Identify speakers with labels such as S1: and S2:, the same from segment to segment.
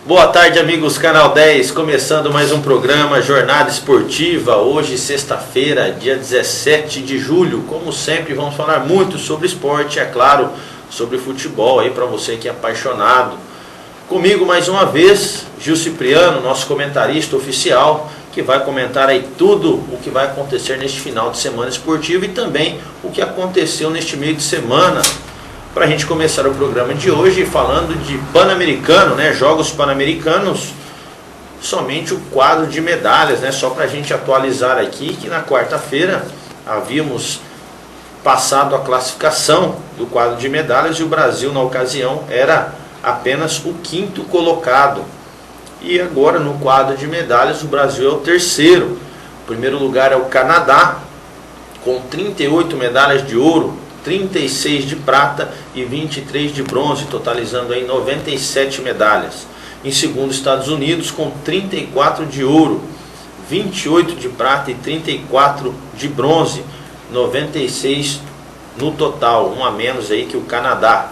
S1: Boa tarde, amigos Canal 10, começando mais um programa Jornada Esportiva, hoje sexta-feira, dia 17 de julho. Como sempre, vamos falar muito sobre esporte, é claro, sobre futebol aí para você que é apaixonado. Comigo mais uma vez, Gil Cipriano, nosso comentarista oficial, que vai comentar aí tudo o que vai acontecer neste final de semana esportivo e também o que aconteceu neste meio de semana. Para a gente começar o programa de hoje falando de Pan-Americano, né? Jogos Pan-Americanos, somente o quadro de medalhas, né? Só para a gente atualizar aqui que na quarta-feira havíamos passado a classificação do quadro de medalhas e o Brasil na ocasião era apenas o quinto colocado. E agora no quadro de medalhas o Brasil é o terceiro. O primeiro lugar é o Canadá, com 38 medalhas de ouro, 36 de prata e 23 de bronze, totalizando aí 97 medalhas. Em segundo, Estados Unidos, com 34 de ouro, 28 de prata e 34 de bronze, 96 no total, um a menos aí que o Canadá.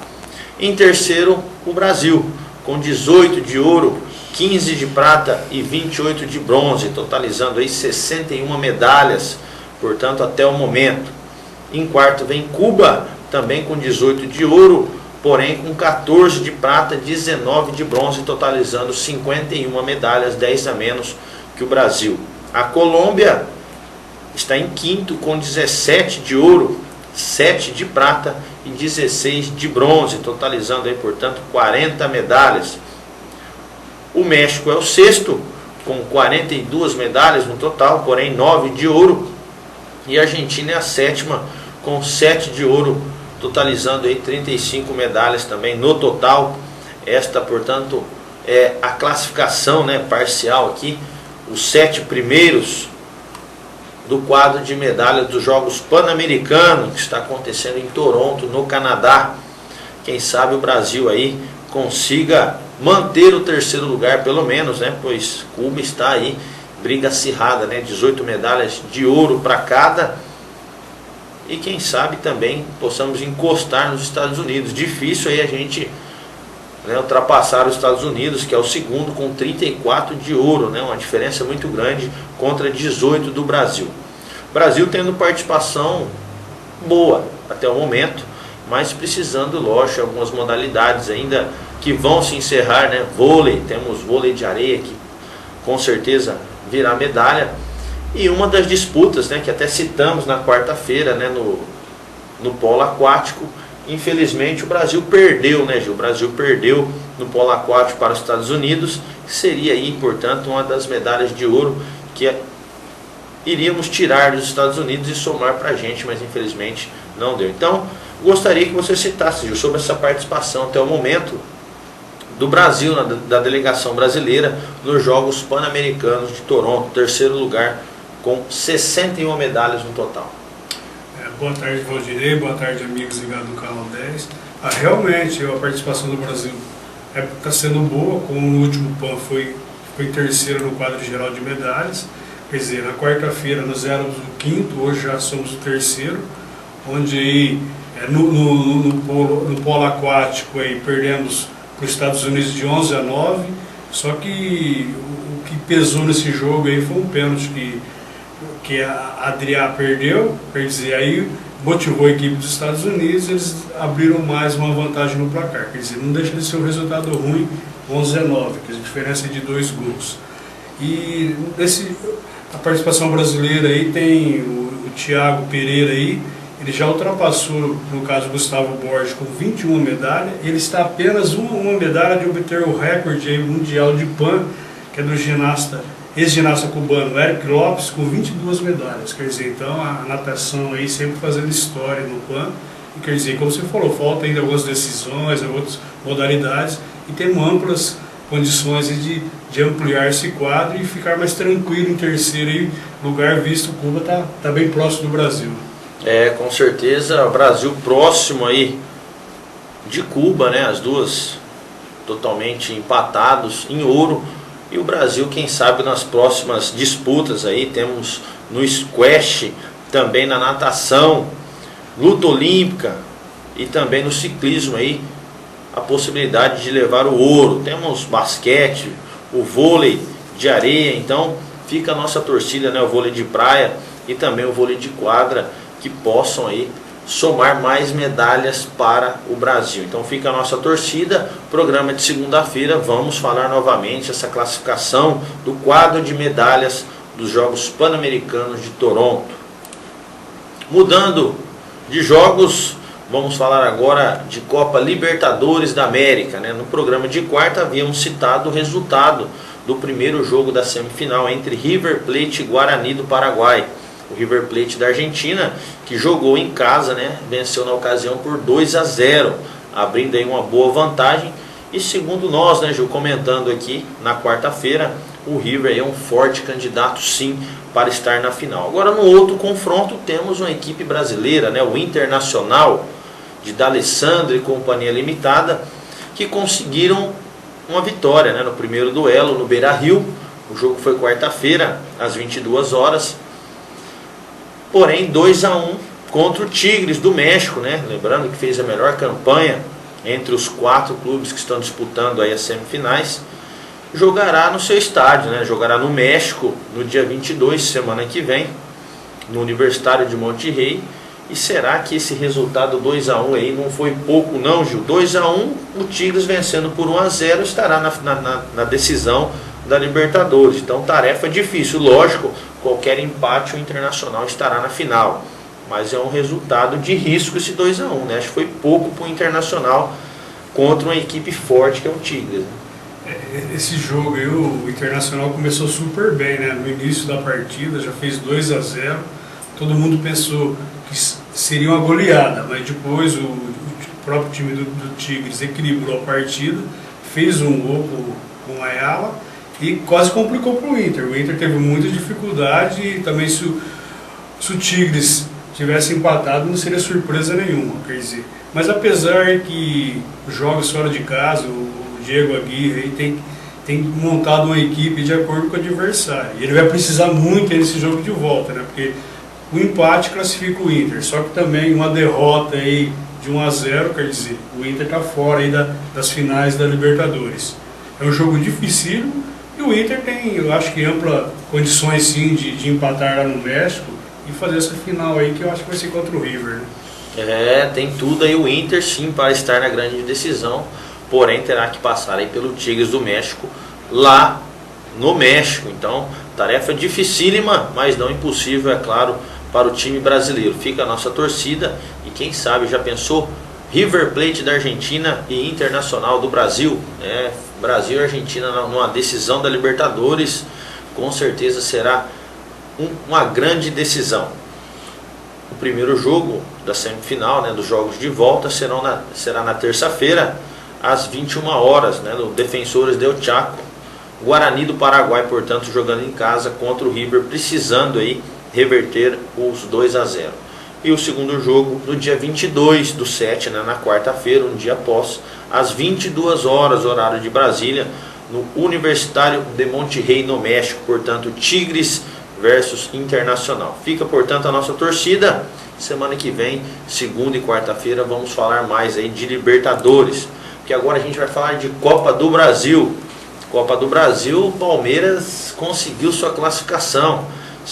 S1: Em terceiro, o Brasil, com 18 de ouro, 15 de prata e 28 de bronze, totalizando aí 61 medalhas, portanto, até o momento. Em quarto vem Cuba, também com 18 de ouro, porém com 14 de prata, 19 de bronze, totalizando 51 medalhas, 10 a menos que o Brasil. A Colômbia está em quinto com 17 de ouro, 7 de prata e 16 de bronze, totalizando aí, portanto, 40 medalhas. O México é o sexto, com 42 medalhas no total, porém 9 de ouro. E a Argentina é a sétima, com 7 de ouro, totalizando aí 35 medalhas também no total. Esta, portanto, é a classificação, né, parcial aqui, os 7 primeiros do quadro de medalhas dos Jogos Pan-Americanos, que está acontecendo em Toronto, no Canadá. Quem sabe o Brasil aí consiga manter o terceiro lugar, pelo menos, né, pois Cuba está aí, briga acirrada, né, 18 medalhas de ouro para cada. E quem sabe também possamos encostar nos Estados Unidos. Difícil aí a gente, né, ultrapassar os Estados Unidos, que é o segundo com 34 de ouro, né, uma diferença muito grande contra 18 do Brasil. O Brasil tendo participação boa até o momento, mas precisando, lógico, algumas modalidades ainda que vão se encerrar, né? Vôlei, temos vôlei de areia que com certeza virá medalha. E uma das disputas, né, que até citamos na quarta-feira, né, no polo aquático, infelizmente o Brasil perdeu, né, Gil? O Brasil perdeu no polo aquático para os Estados Unidos, que seria aí, portanto, uma das medalhas de ouro que iríamos tirar dos Estados Unidos e somar para a gente, mas infelizmente não deu. Então, gostaria que você citasse, Gil, sobre essa participação até o momento do Brasil, da delegação brasileira, nos Jogos Pan-Americanos de Toronto, terceiro lugar, com 61 medalhas no total.
S2: Boa tarde, Valdirei, boa tarde, amigos ligados do Canal 10. Realmente, a participação do Brasil está sendo boa, como no último PAN foi terceiro no quadro geral de medalhas. Quer dizer, na quarta-feira nós éramos o quinto, hoje já somos o terceiro, onde aí, no polo aquático aí, perdemos para os Estados Unidos de 11 a 9, só que o que pesou nesse jogo aí foi um pênalti que a Adriá perdeu, quer dizer, aí motivou a equipe dos Estados Unidos, eles abriram mais uma vantagem no placar, quer dizer, não deixa de ser um resultado ruim, 11 a 9, que é a diferença de 2 gols. E a participação brasileira aí tem o Thiago Pereira aí, ele já ultrapassou, no caso, Gustavo Borges com 21 medalhas, ele está apenas uma medalha de obter o recorde aí mundial de PAN, que é do ex-ginasta cubano Eric Lopes, com 22 medalhas. Quer dizer, então a natação aí sempre fazendo história no PAN, e quer dizer, como você falou, falta ainda algumas decisões, outras modalidades, e temos amplas condições de ampliar esse quadro e ficar mais tranquilo em terceiro aí, lugar, visto Cuba tá bem próximo do Brasil.
S1: Com certeza, o Brasil próximo aí de Cuba, né, as duas totalmente empatados em ouro, e o Brasil, quem sabe, nas próximas disputas aí, temos no squash, também na natação, luta olímpica e também no ciclismo aí, a possibilidade de levar o ouro. Temos basquete, o vôlei de areia, então fica a nossa torcida, né, o vôlei de praia e também o vôlei de quadra, que possam aí somar mais medalhas para o Brasil. Então fica a nossa torcida. Programa de segunda-feira, vamos falar novamente essa classificação do quadro de medalhas dos Jogos Pan-Americanos de Toronto. Mudando de jogos, vamos falar agora de Copa Libertadores da América, né? No programa de quarta havíamos citado o resultado do primeiro jogo da semifinal entre River Plate e Guarani do Paraguai. O River Plate da Argentina, que jogou em casa, né, venceu na ocasião por 2-0, abrindo aí uma boa vantagem. E segundo nós, né, Gil, comentando aqui na quarta-feira, o River é um forte candidato sim para estar na final. Agora no outro confronto temos uma equipe brasileira, né, o Internacional de D'Alessandro e Companhia Limitada, que conseguiram uma vitória, né, no primeiro duelo no Beira-Rio. O jogo foi quarta-feira às 22 horas. Porém 2-1 contra o Tigres do México, né? Lembrando que fez a melhor campanha entre os 4 clubes que estão disputando aí as semifinais. Jogará no seu estádio, né? Jogará no México no dia 22, semana que vem, no Universitário de Monterrey. E será que esse resultado 2-1 aí não foi pouco não, Gil? 2-1, o Tigres vencendo por 1-0 estará na decisão da Libertadores. Então tarefa difícil, lógico, qualquer empate o Internacional estará na final, mas é um resultado de risco esse 2-1, né? Acho que foi pouco para o Internacional contra uma equipe forte que é o Tigres, né?
S2: Esse jogo aí, o Internacional começou super bem, né? No início da partida já fez 2-0, todo mundo pensou que seria uma goleada, mas depois o próprio time do Tigres equilibrou a partida, fez um gol com o Ayala e quase complicou para o Inter. O Inter teve muita dificuldade e também se o Tigres tivesse empatado não seria surpresa nenhuma, quer dizer. Mas apesar que jogos fora de casa, o Diego Aguirre tem montado uma equipe de acordo com o adversário. E ele vai precisar muito nesse jogo de volta, né? Porque o empate classifica o Inter, só que também uma derrota aí de 1-0, quer dizer, o Inter está fora aí das finais da Libertadores. É um jogo dificílimo. E o Inter tem, eu acho que ampla condições sim de empatar lá no México e fazer essa final aí, que eu acho que vai ser contra o River, né?
S1: Tem tudo aí o Inter sim para estar na grande decisão, porém terá que passar aí pelo Tigres do México lá no México. Então tarefa dificílima, mas não impossível, é claro, para o time brasileiro. Fica a nossa torcida e quem sabe, já pensou, River Plate da Argentina e Internacional do Brasil, né? Brasil e Argentina numa decisão da Libertadores, com certeza será uma grande decisão. O primeiro jogo da semifinal, né, dos jogos de volta será na terça-feira, às 21 horas, né, no Defensores del Chaco. Guarani do Paraguai, portanto, jogando em casa contra o River, precisando aí reverter os 2-0. E o segundo jogo no dia 22/7, né, na quarta-feira, um dia após, às 22 horas, horário de Brasília, no Universitário de Monterrey, no México. Portanto, Tigres versus Internacional. Fica, portanto, a nossa torcida. Semana que vem, segunda e quarta-feira, vamos falar mais aí de Libertadores, porque agora a gente vai falar de Copa do Brasil. Copa do Brasil, o Palmeiras conseguiu sua classificação.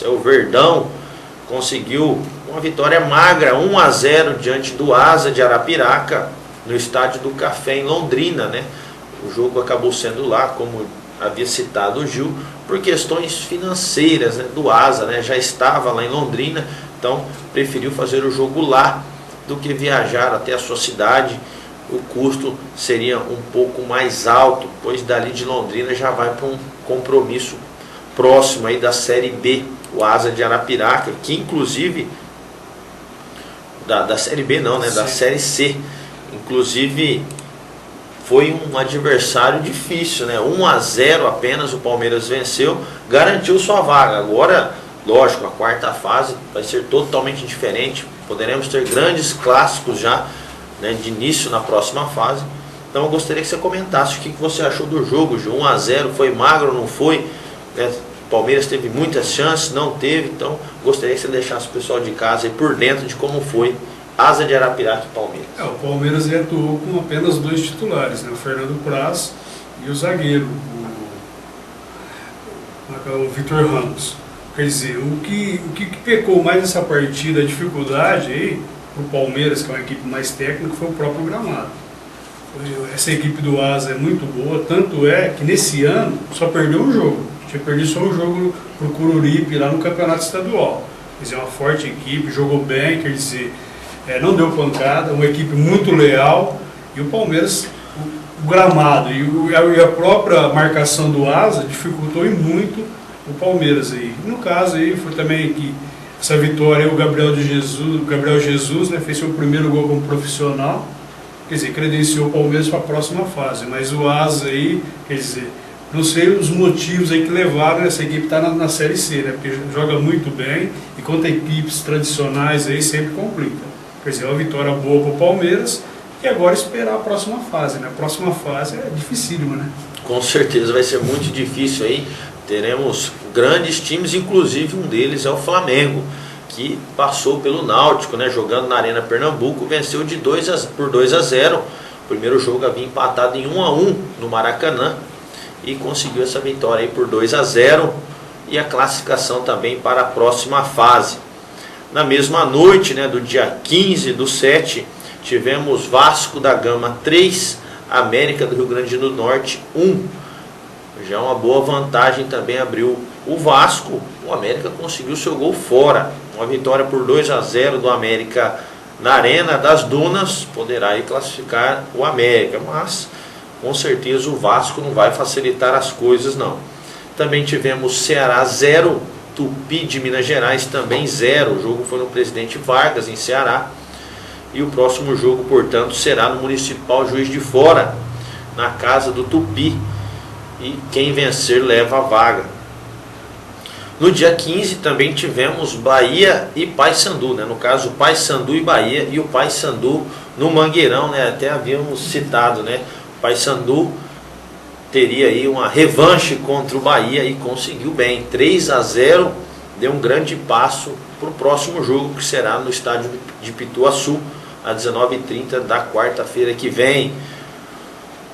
S1: O Verdão conseguiu uma vitória magra, 1-0 diante do Asa de Arapiraca, no Estádio do Café em Londrina, né? O jogo acabou sendo lá, como havia citado o Gil, por questões financeiras, né, do Asa, né? Já estava lá em Londrina, então preferiu fazer o jogo lá do que viajar até a sua cidade. O custo seria um pouco mais alto, pois dali de Londrina já vai para um compromisso próximo aí da Série B, o Asa de Arapiraca, que inclusive da Série B não, né, da Série C, inclusive foi um adversário difícil, né? 1-0 apenas o Palmeiras venceu, garantiu sua vaga. Agora, lógico, a quarta fase vai ser totalmente diferente, poderemos ter grandes clássicos já, né, de início na próxima fase. Então eu gostaria que você comentasse o que você achou do jogo. 1-0, foi magro, não foi? O Palmeiras teve muitas chances, não teve. Então gostaria que você deixasse o pessoal de casa aí por dentro de como foi Asa de Arapiraca e Palmeiras.
S2: O Palmeiras ele atuou com apenas 2 titulares, né? O Fernando Praz e o zagueiro, o Vitor Ramos. Quer dizer, o que pecou mais nessa partida, a dificuldade aí, para o Palmeiras, que é uma equipe mais técnica, foi o próprio gramado. Essa equipe do Asa é muito boa, tanto é que nesse ano só perdeu um jogo. Tinha perdido só um jogo para o Coruripe lá no Campeonato Estadual. Quer dizer, é uma forte equipe, jogou bem, quer dizer, não deu pancada, uma equipe muito leal. E o Palmeiras, o gramado e a própria marcação do Asa dificultou muito o Palmeiras aí. No caso aí foi também que essa vitória aí, o Gabriel Jesus, né, fez seu primeiro gol como profissional, quer dizer, credenciou o Palmeiras para a próxima fase. Mas o Asa aí, quer dizer, não sei os motivos aí que levaram essa equipe a estar na Série C, né, porque joga muito bem e contra equipes tradicionais aí sempre complica. Quer dizer, é uma vitória boa para o Palmeiras e agora esperar a próxima fase, né? A próxima fase é dificílima, né?
S1: Com certeza vai ser muito difícil aí. Teremos grandes times, inclusive um deles é o Flamengo, que passou pelo Náutico, né, jogando na Arena Pernambuco, venceu por 2-0. O primeiro jogo havia empatado em 1-1 no Maracanã e conseguiu essa vitória aí por 2-0 e a classificação também para a próxima fase. Na mesma noite, né, do dia 15/7, tivemos Vasco da Gama 3, América do Rio Grande do Norte 1. Já uma boa vantagem também abriu o Vasco. O América conseguiu seu gol fora. Uma vitória por 2-0 do América na Arena das Dunas poderá aí classificar o América, mas com certeza o Vasco não vai facilitar as coisas não. Também tivemos Ceará 0, Tupi de Minas Gerais também 0. O jogo foi no Presidente Vargas, em Ceará. E o próximo jogo, portanto, será no Municipal Juiz de Fora, na casa do Tupi. E quem vencer leva a vaga. No dia 15 também tivemos Bahia e Paysandu, né? No caso Paysandu e Bahia, e o Paysandu no Mangueirão, né? Até havíamos citado, né? O Paysandu teria aí uma revanche contra o Bahia e conseguiu bem, 3-0, deu um grande passo para o próximo jogo, que será no estádio de Pituaçu, às 19h30 da quarta-feira que vem.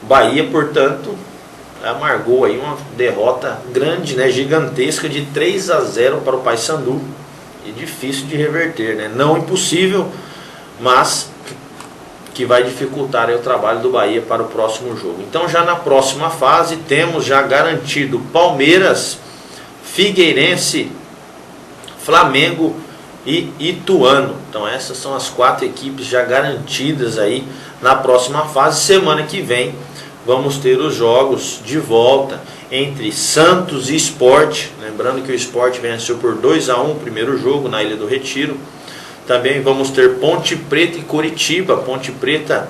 S1: Bahia, portanto, amargou aí uma derrota grande, né, gigantesca, de 3-0 para o Paysandu, e difícil de reverter, né? Não impossível, mas que vai dificultar aí o trabalho do Bahia para o próximo jogo. Então já na próxima fase temos já garantido Palmeiras, Figueirense, Flamengo e Ituano. Então essas são as 4 equipes já garantidas aí na próxima fase. Semana que vem vamos ter os jogos de volta entre Santos e Sport. Lembrando que o Sport venceu por 2-1 o primeiro jogo na Ilha do Retiro. Também vamos ter Ponte Preta e Curitiba. Ponte Preta,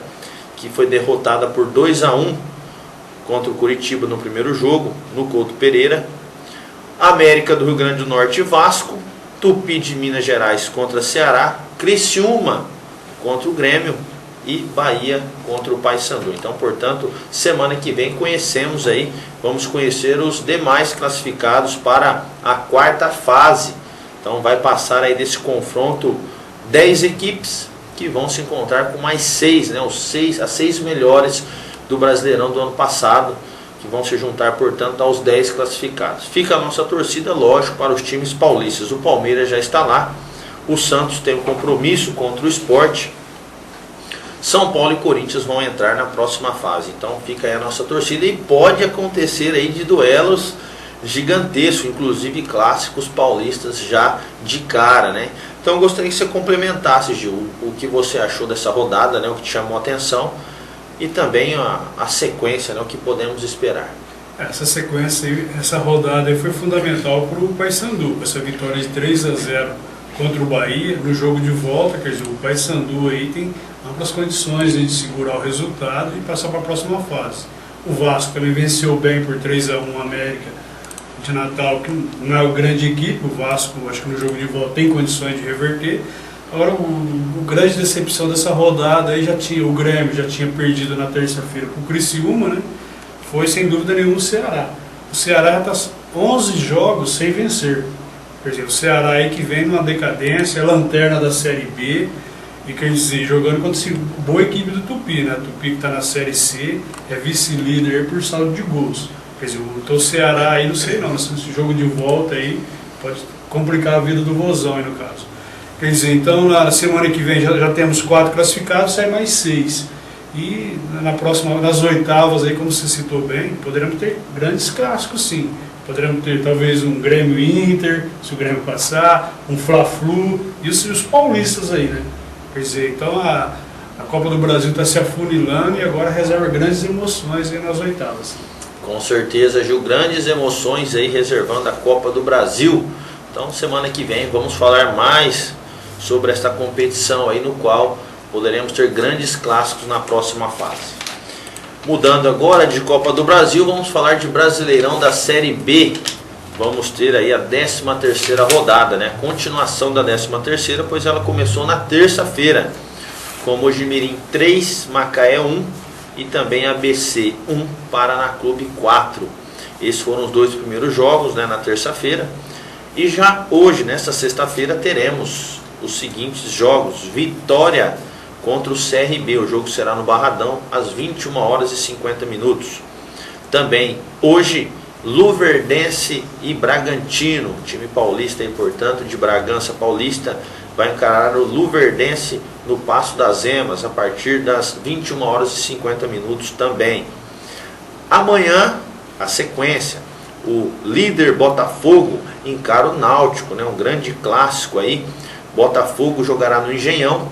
S1: que foi derrotada por 2-1 contra o Curitiba no primeiro jogo, no Couto Pereira. América do Rio Grande do Norte e Vasco. Tupi de Minas Gerais contra Ceará. Criciúma contra o Grêmio. E Bahia contra o Paysandu. Então, portanto, semana que vem vamos conhecer os demais classificados para a quarta fase. Então vai passar aí desse confronto 10 equipes que vão se encontrar com mais 6, né? As 6 melhores do Brasileirão do ano passado, que vão se juntar, portanto, aos 10 classificados. Fica a nossa torcida, lógico, para os times paulistas. O Palmeiras já está lá, o Santos tem um compromisso contra o Sport. São Paulo e Corinthians vão entrar na próxima fase. Então fica aí a nossa torcida, e pode acontecer aí de duelos gigantescos, inclusive clássicos paulistas já de cara, né? Então eu gostaria que você complementasse, Gil, o que você achou dessa rodada, né? O que te chamou a atenção, e também a sequência, né? O que podemos esperar.
S2: Essa sequência aí, essa rodada aí foi fundamental para o Paysandu, essa vitória de 3-0 contra o Bahia no jogo de volta. Quer dizer, o Paysandu aí tem amplas condições de segurar o resultado e passar para a próxima fase. O Vasco também venceu bem por 3-1 a América de Natal, que não é uma grande equipe. O Vasco, acho que no jogo de volta tem condições de reverter. Agora, o grande decepção dessa rodada aí o Grêmio já tinha perdido na terça-feira para o Criciúma, né? Foi sem dúvida nenhuma o Ceará. O Ceará está 11 jogos sem vencer. Quer dizer, o Ceará aí que vem numa decadência, é lanterna da Série B. E quer dizer, jogando contra essa boa equipe do Tupi, né? Tupi que está na Série C, é vice-líder por saldo de gols. Quer dizer, o Ceará aí, não sei não, esse jogo de volta aí pode complicar a vida do Vozão aí no caso. Quer dizer, então na semana que vem já temos 4 classificados, sai mais 6. E na próxima, nas oitavas aí, como você citou bem, poderemos ter grandes clássicos sim. Poderemos ter talvez um Grêmio Inter, se o Grêmio passar, um Fla-Flu e os paulistas aí, né? Quer dizer, então a Copa do Brasil está se afunilando e agora reserva grandes emoções aí nas oitavas.
S1: Com certeza, Gil, grandes emoções aí reservando a Copa do Brasil. Então semana que vem vamos falar mais sobre esta competição aí, no qual poderemos ter grandes clássicos na próxima fase. Mudando agora de Copa do Brasil, vamos falar de Brasileirão da Série B. Vamos ter aí a 13ª rodada, né? Continuação da 13ª, pois ela começou na terça-feira, com Mojimirim 3, Macaé 1 e também ABC 1, Paraná Clube 4. Esses foram os 2 primeiros jogos, né, na terça-feira. E já hoje, nesta sexta-feira, teremos os seguintes jogos: Vitória contra o CRB, o jogo será no Barradão às 21h50. Também hoje, Luverdense e Bragantino, time paulista aí, portanto, de Bragança Paulista, vai encarar o Luverdense no Paço das Emas a partir das 21h50 também. Amanhã, a sequência, o líder Botafogo encara o Náutico, né, um grande clássico aí. Botafogo jogará no Engenhão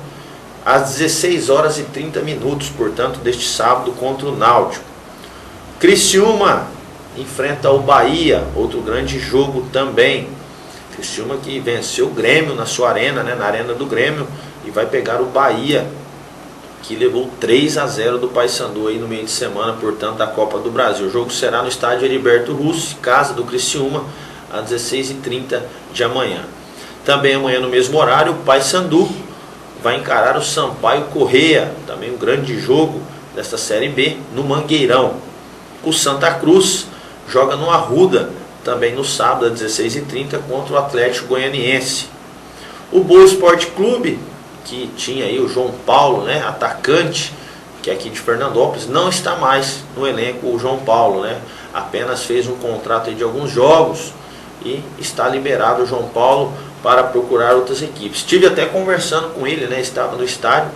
S1: às 16h30, portanto, deste sábado, contra o Náutico. Criciúma enfrenta o Bahia, outro grande jogo também. Criciúma que venceu o Grêmio na sua arena, né, na arena do Grêmio, e vai pegar o Bahia, que levou 3-0 do Paysandu aí no meio de semana, portanto, da Copa do Brasil. O jogo será no estádio Heriberto Russi, casa do Criciúma, às 16h30 de amanhã. Também amanhã no mesmo horário, o Paysandu vai encarar o Sampaio Corrêa, também um grande jogo desta Série B, no Mangueirão. O Santa Cruz joga no Arruda, também no sábado às 16h30, contra o Atlético Goianiense. O Boa Esporte Clube, que tinha aí o João Paulo, né, atacante, que é aqui de Fernandópolis, não está mais no elenco o João Paulo, né, apenas fez um contrato aí de alguns jogos e está liberado o João Paulo para procurar outras equipes. Estive até conversando com ele, né, estava no estádio,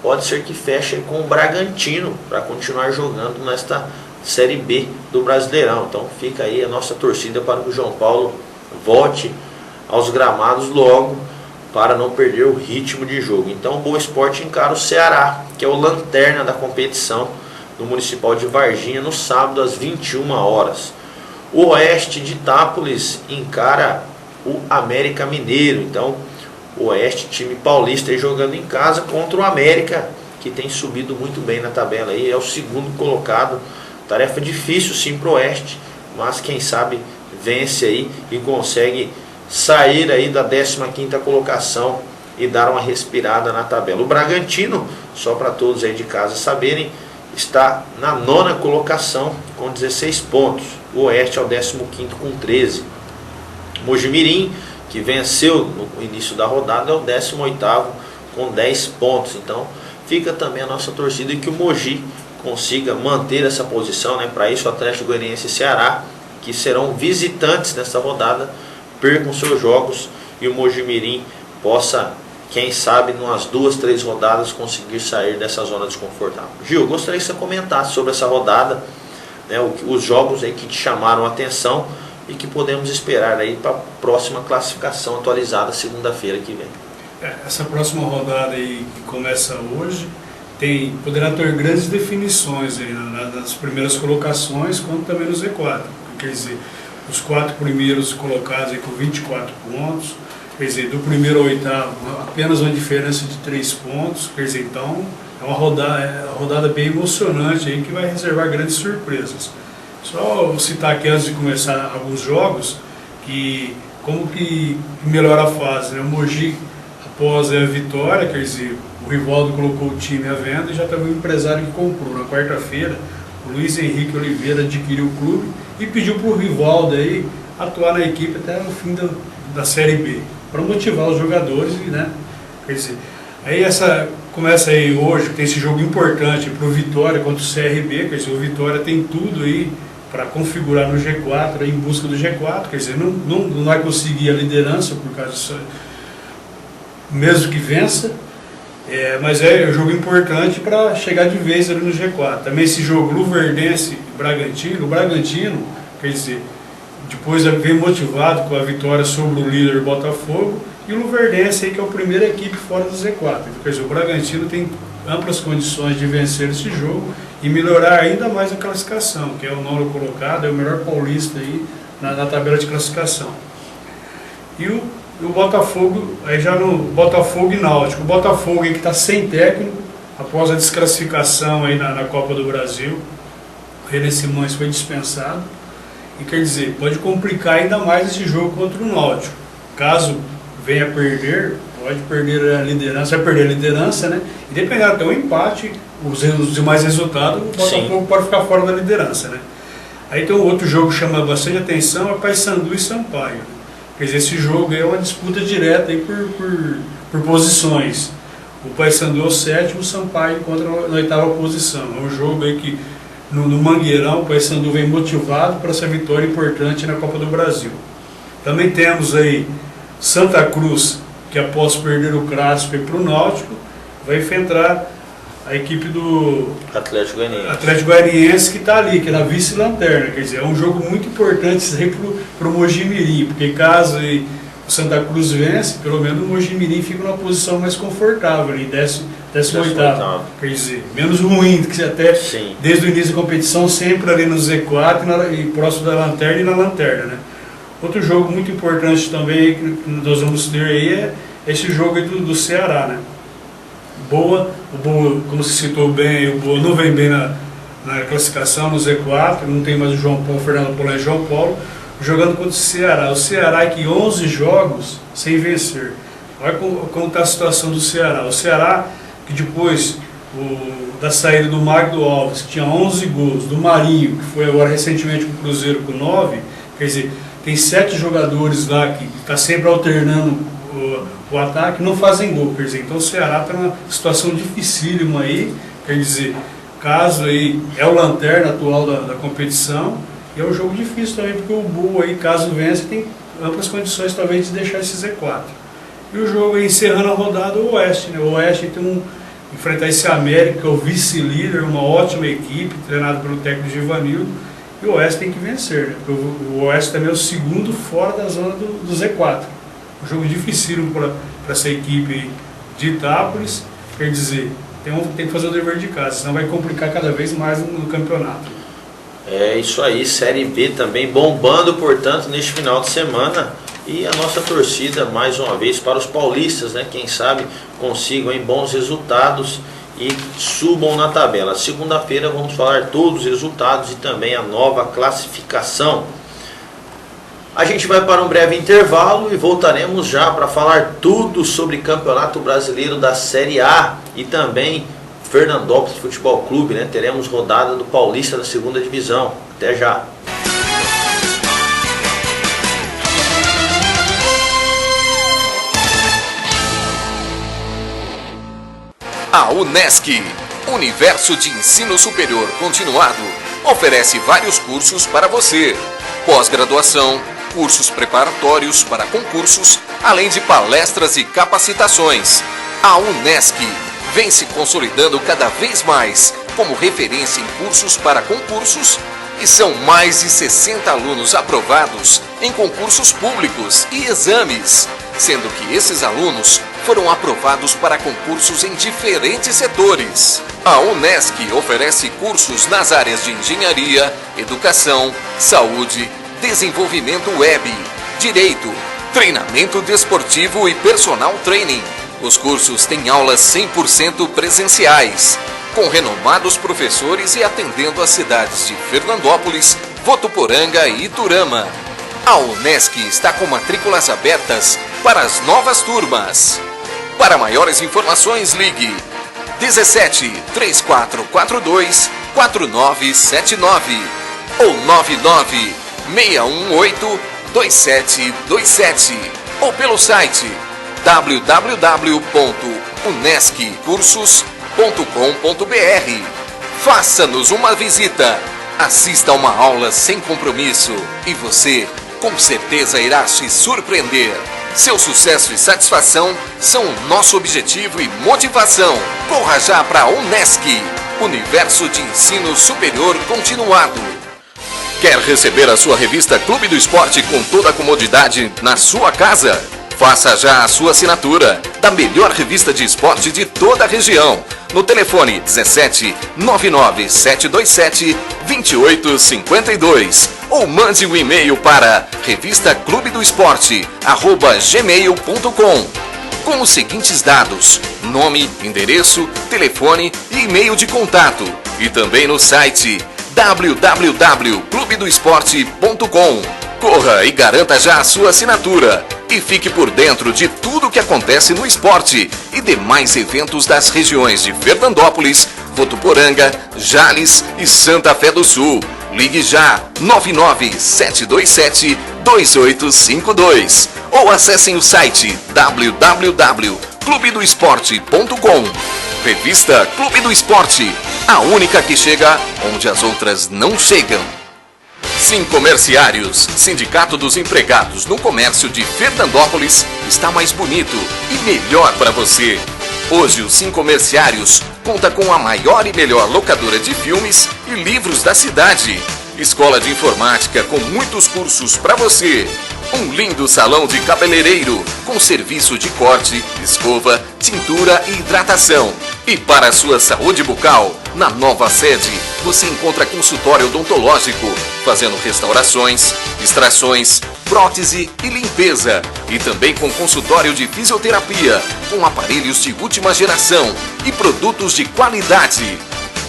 S1: pode ser que feche com o Bragantino para continuar jogando nesta Série B do Brasileirão. Então fica aí a nossa torcida para que o João Paulo volte aos gramados logo, para não perder o ritmo de jogo. Então o Boa Esporte encara o Ceará, que é o lanterna da competição, no Municipal de Varginha, no sábado às 21h. O Oeste de Itápolis encara o América Mineiro. Então o Oeste, time paulista, aí jogando em casa contra o América, que tem subido muito bem na tabela aí, é o segundo colocado. Tarefa difícil sim para o Oeste, mas quem sabe vence aí e consegue sair aí da 15ª colocação e dar uma respirada na tabela. O Bragantino, só para todos aí de casa saberem, está na 9ª colocação com 16 pontos. O Oeste é o 15º com 13. Mojimirim, que venceu no início da rodada, é o 18º com 10 pontos. Então fica também a nossa torcida e que o Mogi consiga manter essa posição, né? Para isso o Atlético Goianiense e Ceará, que serão visitantes nessa rodada, percam seus jogos e o Mojimirim possa, quem sabe, umas 2, 3 rodadas conseguir sair dessa zona desconfortável. Gil, gostaria que você comentasse sobre essa rodada, né, os jogos aí que te chamaram a atenção e que podemos esperar aí para a próxima classificação atualizada segunda-feira que vem.
S2: Essa próxima rodada aí que começa hoje poderá ter grandes definições aí nas primeiras colocações, como também no Z4. Quer dizer, os 4 primeiros colocados aí com 24 pontos, quer dizer, do primeiro ao oitavo apenas uma diferença de 3 pontos, quer dizer, então é uma rodada bem emocionante aí que vai reservar grandes surpresas. Só vou citar aqui antes de começar alguns jogos, como que melhora a fase, né? O Mogi, após a vitória, quer dizer, o Rivaldo colocou o time à venda e já teve um empresário que comprou. Na quarta-feira, o Luiz Henrique Oliveira adquiriu o clube e pediu para o Rivaldo aí atuar na equipe até o fim da Série B, para motivar os jogadores, né? Quer dizer, Aí começa aí hoje, tem esse jogo importante para o Vitória contra o CRB, quer dizer, o Vitória tem tudo aí para configurar no G4, aí em busca do G4, quer dizer, não vai conseguir a liderança por causa disso, mesmo que vença, mas é um jogo importante para chegar de vez ali no G4. Também esse jogo Luverdense e Bragantino, o Bragantino, quer dizer, depois vem motivado com a vitória sobre o líder Botafogo, e o Luverdense aí, que é a primeira equipe fora do Z4. Então, quer dizer, o Bragantino tem amplas condições de vencer esse jogo e melhorar ainda mais a classificação, que é o 9º colocado, é o melhor paulista aí na tabela de classificação. E o Botafogo, aí já no Botafogo e Náutico. O Botafogo aí que está sem técnico, após a desclassificação aí na Copa do Brasil, o René Simões foi dispensado, e quer dizer, pode complicar ainda mais esse jogo contra o Náutico. Caso venha a perder, pode perder a liderança, vai perder a liderança, né? E dependendo até um empate, os demais resultados, o Botafogo pode ficar fora da liderança, né? Aí tem um outro jogo que chama bastante atenção, é Paysandu e Sampaio. Quer dizer, esse jogo é uma disputa direta aí por posições. O Paysandu é o 7º, o Sampaio contra na 8ª posição. É um jogo aí que no Mangueirão o Paysandu vem motivado para essa vitória importante na Copa do Brasil. Também temos aí Santa Cruz, que após perder o clássico para o Náutico, vai enfrentar a equipe do Atlético Goianiense, que está ali, que é na vice-lanterna. Quer dizer, é um jogo muito importante para o Mojimirim, porque caso o Santa Cruz vence, pelo menos o Mojimirim fica numa posição mais confortável, ali, 18º. Quer dizer, menos ruim, que até desde o início da competição, sempre ali no Z4 e próximo da lanterna e na lanterna, né? Outro jogo muito importante também que nós vamos ter aí é esse jogo aí do Ceará, né? O Boa, como se citou bem, o Boa não vem bem na classificação no Z4, não tem mais o João Paulo, Fernando Paulo e João Paulo, jogando contra o Ceará. O Ceará aqui 11 jogos sem vencer. Olha como está a situação do Ceará. O Ceará, que depois da saída do Magno Alves, que tinha 11 gols, do Marinho, que foi agora recentemente com o Cruzeiro com 9, quer dizer, tem 7 jogadores lá que está sempre alternando o ataque, não fazem gol, quer dizer, então o Ceará está numa situação dificílima aí, quer dizer, caso aí é o lanterna atual da competição, e é um jogo difícil também, porque o Boa aí, caso vença, tem amplas condições talvez de deixar esse Z4. E o jogo aí, encerrando a rodada, o Oeste, né? O Oeste tem enfrentar esse América, que é o vice-líder, uma ótima equipe, treinado pelo técnico Givanildo, e o Oeste tem que vencer, né? Porque o Oeste também é o 2º fora da zona do Z4. Um jogo dificílimo para essa equipe de Itápolis, quer dizer, tem que fazer o dever de casa, senão vai complicar cada vez mais no campeonato.
S1: É isso aí, Série B também bombando, portanto, neste final de semana. E a nossa torcida, mais uma vez, para os paulistas, né? Quem sabe consigam bons resultados e subam na tabela. Segunda-feira vamos falar todos os resultados e também a nova classificação. A gente vai para um breve intervalo e voltaremos já para falar tudo sobre Campeonato Brasileiro da Série A e também Fernandópolis Futebol Clube, né? Teremos rodada do Paulista da 2ª Divisão. Até já!
S3: A Unesc, Universo de Ensino Superior Continuado, oferece vários cursos para você. Pós-graduação, cursos preparatórios para concursos, além de palestras e capacitações. A Unesc vem se consolidando cada vez mais como referência em cursos para concursos e são mais de 60 alunos aprovados em concursos públicos e exames, sendo que esses alunos foram aprovados para concursos em diferentes setores. A Unesc oferece cursos nas áreas de engenharia, educação, saúde, desenvolvimento web, direito, treinamento desportivo e personal training. Os cursos têm aulas 100% presenciais, com renomados professores e atendendo as cidades de Fernandópolis, Votuporanga e Iturama. A Unesc está com matrículas abertas para as novas turmas. Para maiores informações, ligue 17 3442 4979 ou 99 618 2727 ou pelo site www.unesc.br. unesc.cursos.com.br. Faça-nos uma visita. Assista a uma aula sem compromisso e você, com certeza, irá se surpreender. Seu sucesso e satisfação são o nosso objetivo e motivação. Corra já para a Unesc, Universo de Ensino Superior Continuado. Quer receber a sua revista Clube do Esporte com toda a comodidade na sua casa? Faça já a sua assinatura da melhor revista de esporte de toda a região. No telefone 17 99 727 2852 ou mande um e-mail para revistaclubedoesporte@gmail.com com os seguintes dados: nome, endereço, telefone e e-mail de contato, e também no site www.clubedoesporte.com. Corra e garanta já a sua assinatura e fique por dentro de tudo o que acontece no esporte e demais eventos das regiões de Fernandópolis, Votuporanga, Jales e Santa Fé do Sul. Ligue já 99-727-2852 ou acessem o site www.clubedoesporte.com. Revista Clube do Esporte, a única que chega onde as outras não chegam. Sincomerciários, Sindicato dos Empregados no Comércio de Fernandópolis, está mais bonito e melhor para você. Hoje o Sincomerciários conta com a maior e melhor locadora de filmes e livros da cidade. Escola de informática com muitos cursos para você. Um lindo salão de cabeleireiro com serviço de corte, escova, tintura e hidratação. E para a sua saúde bucal, na nova sede, você encontra consultório odontológico, fazendo restaurações, extrações, prótese e limpeza. E também com consultório de fisioterapia, com aparelhos de última geração e produtos de qualidade.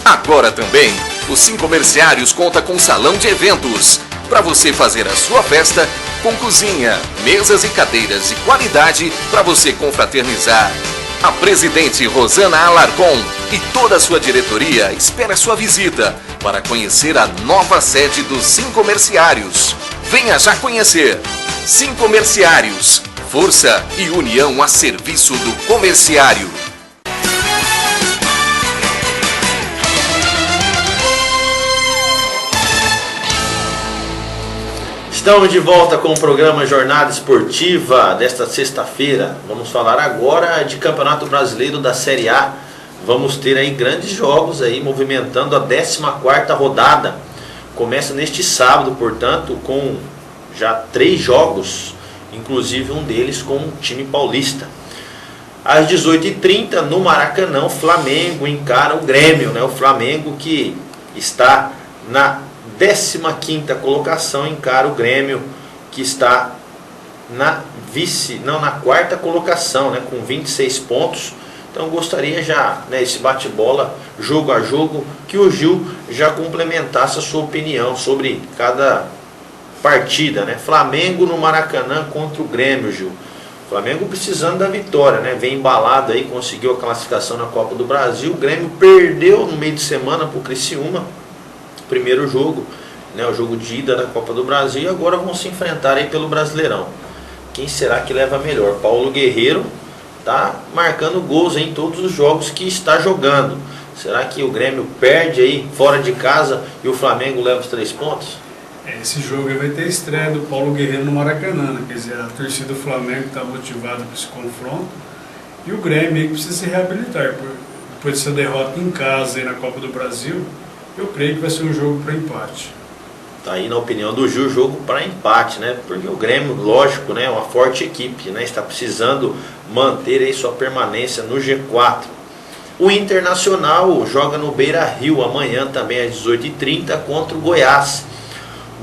S3: Agora também, o Sincomerciários conta com salão de eventos, para você fazer a sua festa com cozinha, mesas e cadeiras de qualidade para você confraternizar. A presidente Rosana Alarcon e toda a sua diretoria espera sua visita para conhecer a nova sede dos Sincomerciários. Venha já conhecer. Sincomerciários, força e união a serviço do comerciário.
S1: Estamos de volta com o programa Jornada Esportiva desta sexta-feira. Vamos falar agora de Campeonato Brasileiro da Série A. Vamos ter aí grandes jogos aí movimentando a 14ª rodada. Começa neste sábado, portanto, com já 3 jogos, inclusive um deles com o time paulista. Às 18h30, no Maracanã, o Flamengo encara o Grêmio, né? O Flamengo que está na 15ª colocação, encara o Grêmio que está na na 4ª colocação, né, com 26 pontos. Então gostaria já, né, esse bate-bola, jogo a jogo, que o Gil já complementasse a sua opinião sobre cada partida, né? Flamengo no Maracanã contra o Grêmio, Gil. Flamengo precisando da vitória, né? Vem embalado aí, conseguiu a classificação na Copa do Brasil. O Grêmio perdeu no meio de semana para o Criciúma, primeiro jogo, né, o jogo de ida da Copa do Brasil, e agora vão se enfrentar aí pelo Brasileirão. Quem será que leva melhor? Paulo Guerreiro está marcando gols em todos os jogos que está jogando. Será que o Grêmio perde aí fora de casa e o Flamengo leva os 3 pontos?
S2: Esse jogo aí vai ter a estreia do Paulo Guerreiro no Maracanã, né? Quer dizer, a torcida do Flamengo está motivada para esse confronto, e o Grêmio aí precisa se reabilitar. Depois dessa derrota em casa aí na Copa do Brasil, eu creio que vai ser um jogo para empate.
S1: Tá aí, na opinião do Gil, jogo para empate, né? Porque o Grêmio, lógico, né, é uma forte equipe, né? Está precisando manter aí sua permanência no G4. O Internacional joga no Beira-Rio amanhã também às 18h30 contra o Goiás.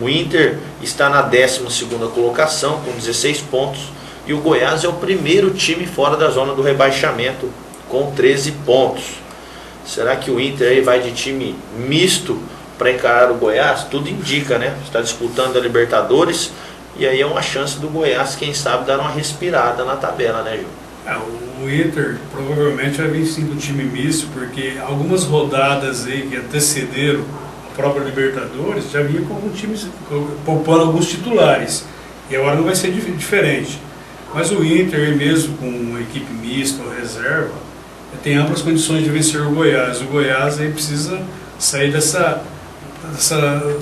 S1: O Inter está na 12ª colocação com 16 pontos e o Goiás é o primeiro time fora da zona do rebaixamento com 13 pontos. Será que o Inter aí vai de time misto para encarar o Goiás? Tudo indica, né? Está disputando a Libertadores e aí é uma chance do Goiás, quem sabe, dar uma respirada na tabela, né, Gil?
S2: O Inter provavelmente vai vir sim do time misto, porque algumas rodadas aí que antecederam a própria Libertadores já vinha com alguns times poupando alguns titulares, e agora não vai ser diferente. Mas o Inter mesmo com uma equipe mista ou reserva, tem amplas condições de vencer o Goiás. O Goiás aí precisa sair dessa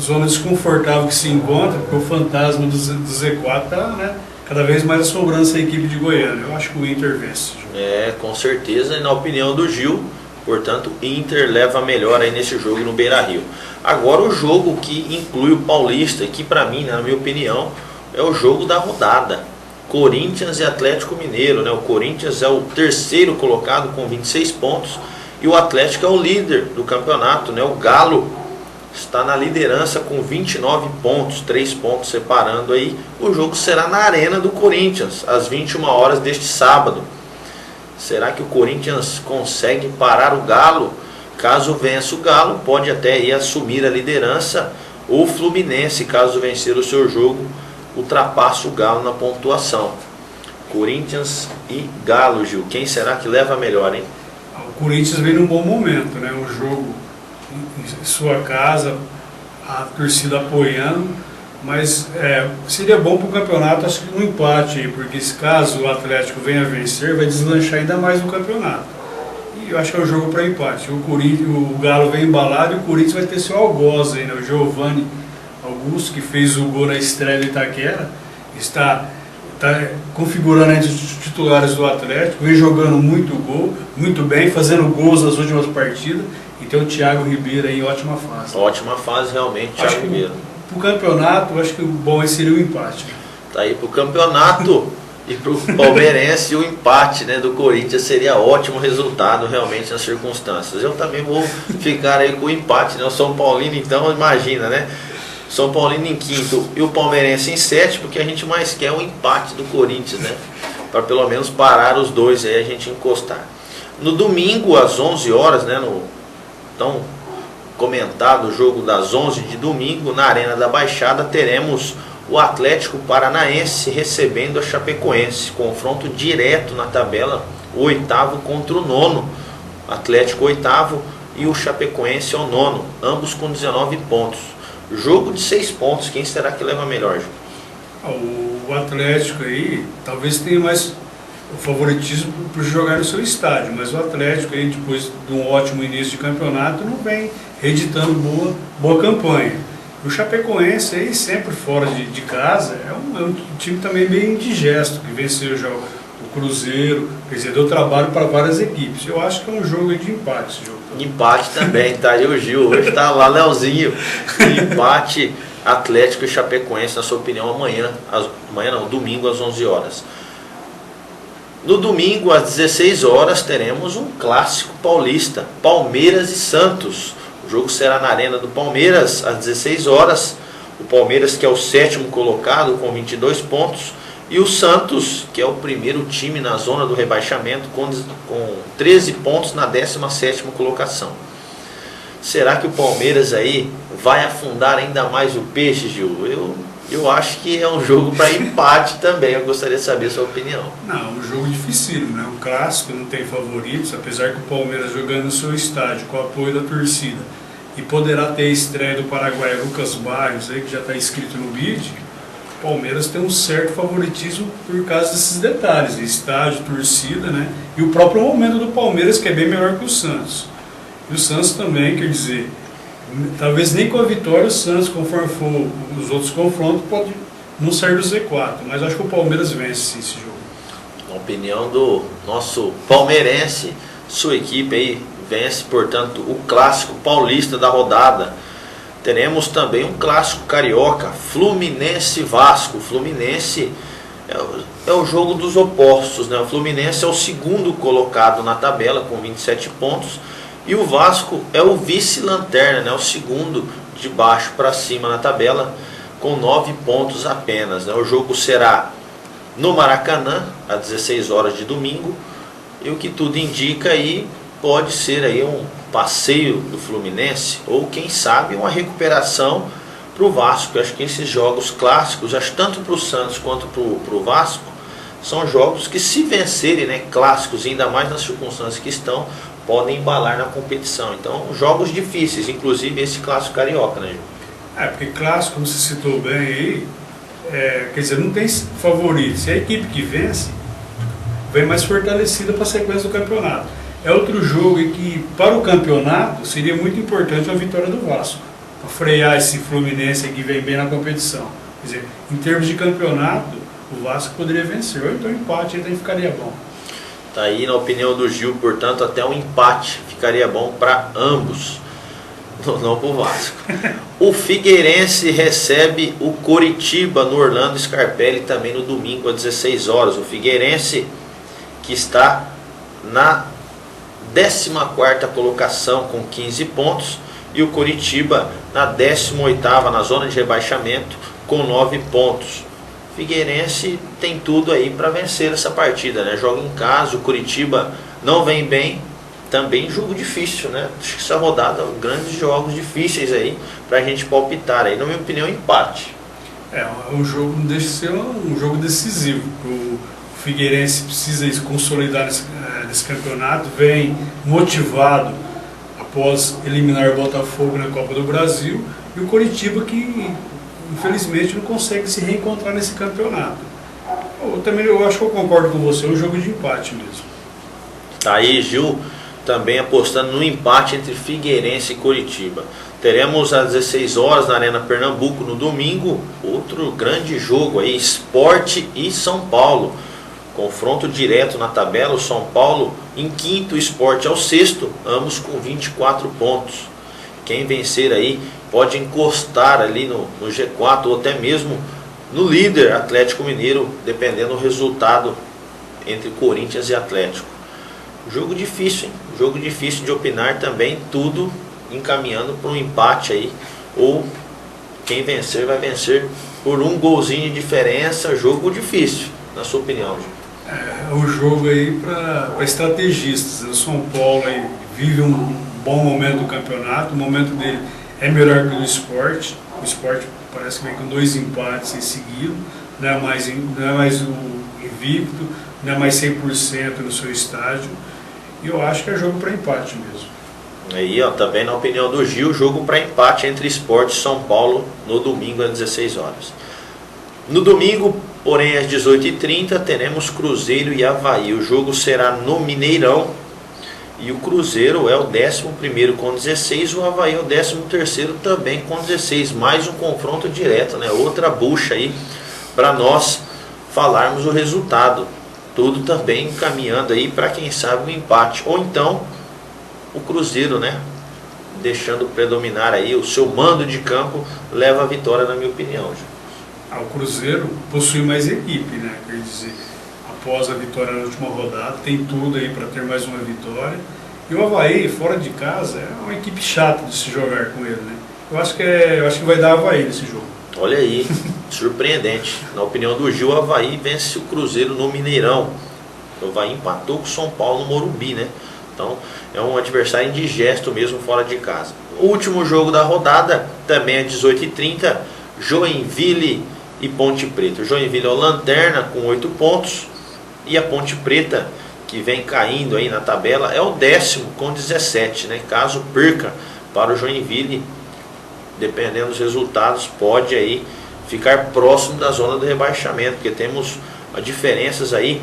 S2: zona desconfortável que se encontra, porque o fantasma do Z4 está, né, cada vez mais assombrando essa equipe de Goiânia. Eu acho que o Inter vence.
S1: Com certeza, e na opinião do Gil, portanto, Inter leva melhor aí nesse jogo no Beira-Rio. Agora o jogo que inclui o Paulista, que para mim, na minha opinião, é o jogo da rodada. Corinthians e Atlético Mineiro, né? O Corinthians é o terceiro colocado com 26 pontos e o Atlético é o líder do campeonato, né? O Galo está na liderança com 29 pontos, 3 pontos separando aí. O jogo será na Arena do Corinthians, às 21 horas deste sábado. Será que o Corinthians consegue parar o Galo? Caso vença o Galo, pode até ir assumir a liderança. O Fluminense, caso vencer o seu jogo, ultrapassa o Galo na pontuação. Corinthians e Galo, Gil. Quem será que leva melhor, hein?
S2: O Corinthians vem num bom momento, né? Um jogo em sua casa, a torcida apoiando, mas seria bom para o campeonato, acho que um empate aí, porque se caso o Atlético venha a vencer, vai deslanchar ainda mais o campeonato. E eu acho que é um jogo para empate. O Galo vem embalado e o Corinthians vai ter seu algoz aí, né? O Giovani Augusto, que fez o gol na estreia do Itaquera, está configurando entre os titulares do Atlético, vem jogando muito bem, fazendo gols nas últimas partidas, e tem o Thiago Ribeiro aí em ótima fase.
S1: Ótima fase realmente, Thiago Ribeiro.
S2: Para o campeonato, eu acho que o bom seria o empate.
S1: Tá aí para o campeonato e para o palmeirense o empate, né, do Corinthians seria ótimo resultado realmente nas circunstâncias. Eu também vou ficar aí com o empate, né? O São Paulino então, imagina, né? São Paulino em quinto e o palmeirense em sétimo, porque a gente mais quer o empate do Corinthians, né? Para pelo menos parar os dois aí, a gente encostar. No domingo às 11 horas, né, no tão comentado jogo das 11 de domingo, na Arena da Baixada, teremos o Atlético Paranaense recebendo a Chapecoense. Confronto direto na tabela, o oitavo contra o nono. Atlético oitavo e o Chapecoense é o nono, ambos com 19 pontos. Jogo de 6 pontos, quem será que leva melhor, Ju?
S2: O Atlético aí talvez tenha mais o favoritismo por jogar no seu estádio, mas o Atlético aí, depois de um ótimo início de campeonato, não vem reeditando boa campanha. O Chapecoense aí, sempre fora de casa, é um time também meio indigesto, que venceu já o Cruzeiro, quer dizer, deu trabalho para várias equipes. Eu acho que é um jogo de empate esse jogo.
S1: Empate também, tá aí o Gil, hoje tá lá Leozinho. Empate Atlético e Chapecoense, na sua opinião, domingo às 11 horas. No domingo às 16 horas teremos um clássico paulista, Palmeiras e Santos. O jogo será na Arena do Palmeiras às 16 horas. O Palmeiras, que é o sétimo colocado com 22 pontos, e o Santos, que é o primeiro time na zona do rebaixamento com 13 pontos na 17ª colocação. Será que o Palmeiras aí vai afundar ainda mais o peixe, Gil? Eu acho que é um jogo para empate também. Eu gostaria de saber a sua opinião.
S2: Não, um jogo dificílimo, né? Um clássico, não tem favoritos, apesar que o Palmeiras jogando no seu estádio, com o apoio da torcida, e poderá ter a estreia do Paraguai Lucas Barros, aí, que já está inscrito no BID. O Palmeiras tem um certo favoritismo por causa desses detalhes, estádio, torcida, né? E o próprio momento do Palmeiras, que é bem melhor que o Santos. E o Santos também, quer dizer, talvez nem com a vitória o Santos, conforme for os outros confrontos, pode não sair do Z4, mas acho que o Palmeiras vence esse jogo.
S1: Na opinião do nosso palmeirense, sua equipe aí vence, portanto, o clássico paulista da rodada. Teremos também um clássico carioca, Fluminense e Vasco. O Fluminense é o jogo dos opostos, né? O Fluminense é o segundo colocado na tabela com 27 pontos e o Vasco é o vice-lanterna, né? O segundo de baixo para cima na tabela com 9 pontos apenas, né? O jogo será no Maracanã às 16 horas de domingo e o que tudo indica aí pode ser aí um passeio do Fluminense ou quem sabe uma recuperação para o Vasco. Eu acho que esses jogos clássicos, acho tanto para o Santos quanto para o Vasco, são jogos que se vencerem, né, clássicos, ainda mais nas circunstâncias que estão, podem embalar na competição. Então, jogos difíceis, inclusive esse clássico carioca, né, Gil?
S2: Porque clássico, como você citou bem aí, quer dizer, não tem favorito. Se a equipe que vence, vem mais fortalecida para a sequência do campeonato. é outro jogo em que, para o campeonato, seria muito importante a vitória do Vasco, para frear esse Fluminense que vem bem na competição. Quer dizer, em termos de campeonato, o Vasco poderia vencer, ou então empate ainda ficaria bom.
S1: Tá aí, na opinião do Gil, portanto, até um empate ficaria bom para ambos, não para o Vasco. O Figueirense recebe o Coritiba no Orlando Scarpelli também no domingo às 16 horas. O Figueirense, que está na 14ª colocação com 15 pontos, e o Coritiba na 18ª, na zona de rebaixamento, com 9 pontos. Figueirense tem tudo aí para vencer essa partida, né? Joga em casa, o Coritiba não vem bem, também jogo difícil, né? Acho que essa rodada, grandes jogos difíceis aí para a gente palpitar aí, na minha opinião, empate.
S2: Um jogo não deixa de ser um jogo decisivo. O Figueirense precisa se consolidar nesse campeonato, vem motivado após eliminar o Botafogo na Copa do Brasil, e o Coritiba que infelizmente não consegue se reencontrar nesse campeonato. Eu acho que eu concordo com você, é um jogo de empate mesmo.
S1: Tá aí, Gil, também apostando no empate entre Figueirense e Coritiba. Teremos às 16 horas na Arena Pernambuco no domingo, outro grande jogo aí, Sport e São Paulo. Confronto direto na tabela, o São Paulo em quinto, o Sport ao sexto, ambos com 24 pontos. Quem vencer aí pode encostar ali no G4 ou até mesmo no líder Atlético Mineiro, dependendo do resultado entre Corinthians e Atlético. Jogo difícil, hein? Jogo difícil de opinar também, tudo encaminhando para um empate aí, ou quem vencer vai vencer por um golzinho de diferença. Jogo difícil, na sua opinião, Gil?
S2: É um jogo aí para estrategistas. O São Paulo aí vive um bom momento do campeonato, o momento dele é melhor que o do Sport. O Sport parece que vem com 2 empates em seguida, não é mais o invicto, não é mais 100% no seu estádio, e eu acho que é jogo para empate mesmo.
S1: Aí, ó, também na opinião do Gil, jogo para empate entre Sport e São Paulo no domingo às 16 horas. No domingo, porém, às 18h30, teremos Cruzeiro e Avaí. O jogo será no Mineirão. E o Cruzeiro é o 11º com 16, o Avaí é o 13º também com 16. Mais um confronto direto, né? Outra bucha aí para nós falarmos o resultado. Tudo também caminhando aí para quem sabe um empate. Ou então o Cruzeiro, né? Deixando predominar aí o seu mando de campo, leva a vitória, na minha opinião.
S2: O Cruzeiro possui mais equipe, né? Quer dizer, após a vitória na última rodada, tem tudo aí para ter mais uma vitória. E o Avaí, fora de casa, é uma equipe chata de se jogar com ele, né? Eu acho que vai dar Avaí nesse jogo.
S1: Olha aí, surpreendente. Na opinião do Gil, o Avaí vence o Cruzeiro no Mineirão. O Avaí empatou com o São Paulo no Morumbi, né? Então é um adversário indigesto mesmo fora de casa. O último jogo da rodada, também às 18h30, Joinville e Ponte Preta. O Joinville é o lanterna com 8 pontos, e a Ponte Preta, que vem caindo aí na tabela, é o 10º com 17, né? Caso perca para o Joinville, dependendo dos resultados, pode aí ficar próximo da zona do rebaixamento, porque temos diferenças aí.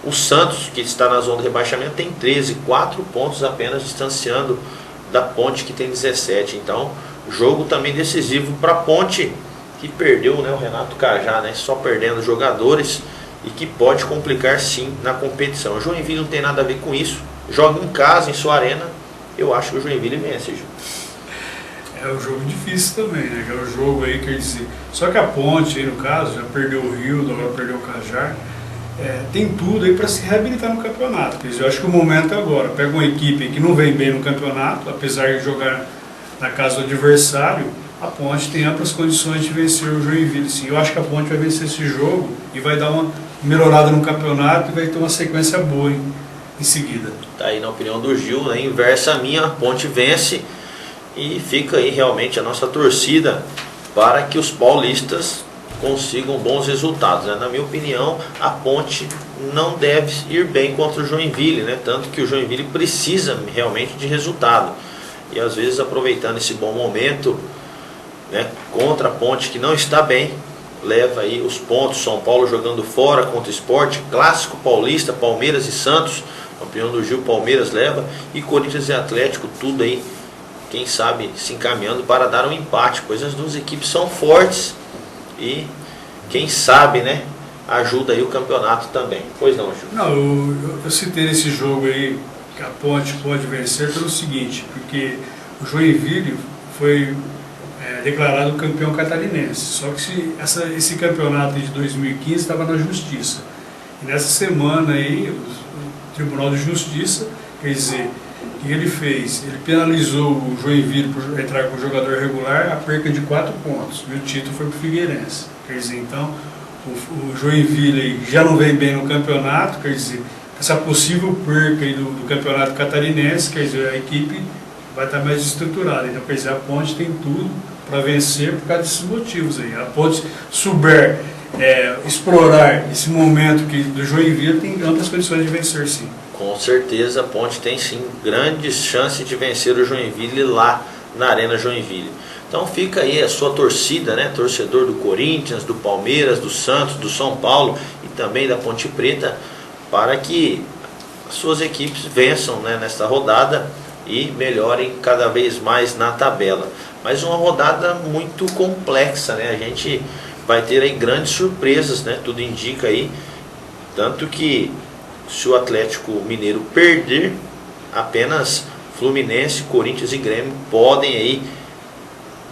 S1: O Santos, que está na zona do rebaixamento, tem 13, 4 pontos apenas distanciando da Ponte, que tem 17. Então, jogo também decisivo para a Ponte, que perdeu, né, o Renato Cajá, né, só perdendo jogadores, e que pode complicar sim na competição. O Joinville não tem nada a ver com isso, joga em casa, em sua arena. Eu acho que o Joinville vence, Gil.
S2: É um jogo difícil também, né? É um jogo aí, quer dizer, só que a Ponte aí no caso, já perdeu o Rildo, agora perdeu o Cajá, tem tudo aí para se reabilitar no campeonato. Quer dizer, eu acho que o momento é agora. Pega uma equipe que não vem bem no campeonato, apesar de jogar na casa do adversário, a Ponte tem amplas condições de vencer o Joinville, sim. Eu acho que a Ponte vai vencer esse jogo e vai dar uma melhorada no campeonato e vai ter uma sequência boa em seguida.
S1: Tá aí na opinião do Gil, né? Inversa a minha, a Ponte vence, e fica aí realmente a nossa torcida para que os paulistas consigam bons resultados, né? Na minha opinião, a Ponte não deve ir bem contra o Joinville, né? Tanto que o Joinville precisa realmente de resultado, e às vezes aproveitando esse bom momento, né, contra a Ponte, que não está bem, leva aí os pontos. São Paulo jogando fora contra o Sport, clássico paulista, Palmeiras e Santos, campeão do Gil, Palmeiras leva, e Corinthians e Atlético, tudo aí, quem sabe, se encaminhando para dar um empate, pois as duas equipes são fortes e quem sabe, né, ajuda aí o campeonato também. Pois não, Gil?
S2: Não, eu citei nesse jogo aí que a Ponte pode vencer pelo seguinte, porque o Joinville foi declarado campeão catarinense, só que esse campeonato de 2015 estava na Justiça. E nessa semana aí, o Tribunal de Justiça, quer dizer, o que ele fez? Ele penalizou o Joinville por entrar com o jogador regular a perca de 4 pontos, e o título foi para o Figueirense. Quer dizer, então, o Joinville já não vem bem no campeonato, quer dizer, essa possível perca aí do campeonato catarinense, quer dizer, a equipe vai estar mais estruturada. Então, quer dizer, a Ponte tem tudo para vencer por causa desses motivos aí. A Ponte souber explorar esse momento do Joinville, tem amplas condições de vencer, sim.
S1: Com certeza a Ponte tem sim grandes chances de vencer o Joinville lá na Arena Joinville. Então fica aí a sua torcida, né? Torcedor do Corinthians, do Palmeiras, do Santos, do São Paulo e também da Ponte Preta, para que as suas equipes vençam, né, nesta rodada e melhorem cada vez mais na tabela. Mas uma rodada muito complexa, né? A gente vai ter aí grandes surpresas, né? Tudo indica aí, tanto que se o Atlético Mineiro perder, apenas Fluminense, Corinthians e Grêmio podem aí,